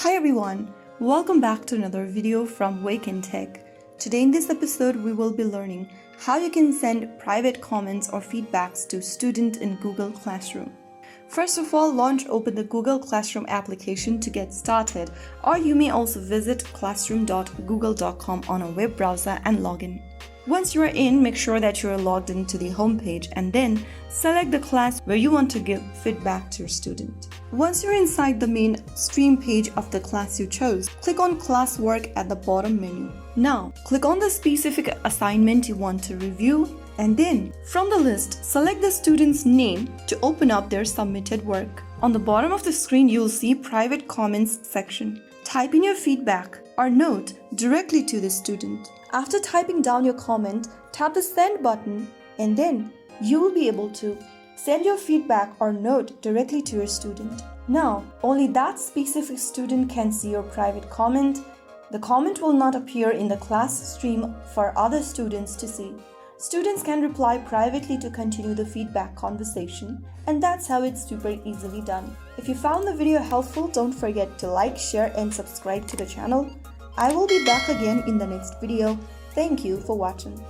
Hi everyone, welcome back to another video from Wake&Tech. Today in this episode we will be learning how you can send private comments or feedbacks to students in Google Classroom. First of all, open the Google Classroom application to get started, or you may also visit classroom.google.com on a web browser and log in. Once you are in, make sure that you are logged into the home page and then select the class where you want to give feedback to your student. Once you're inside the main stream page of the class you chose, click on Classwork at the bottom menu. Now, click on the specific assignment you want to review, and then from the list, select the student's name to open up their submitted work. On the bottom of the screen, you'll see Private Comments section. Type in your feedback or note directly to the student. After typing down your comment, tap the Send button, and then you will be able to send your feedback or note directly to your student. Now, only that specific student can see your private comment. The comment will not appear in the class stream for other students to see. Students can reply privately to continue the feedback conversation, and that's how it's super easily done. If you found the video helpful, don't forget to like, share, and subscribe to the channel. I will be back again in the next video. Thank you for watching.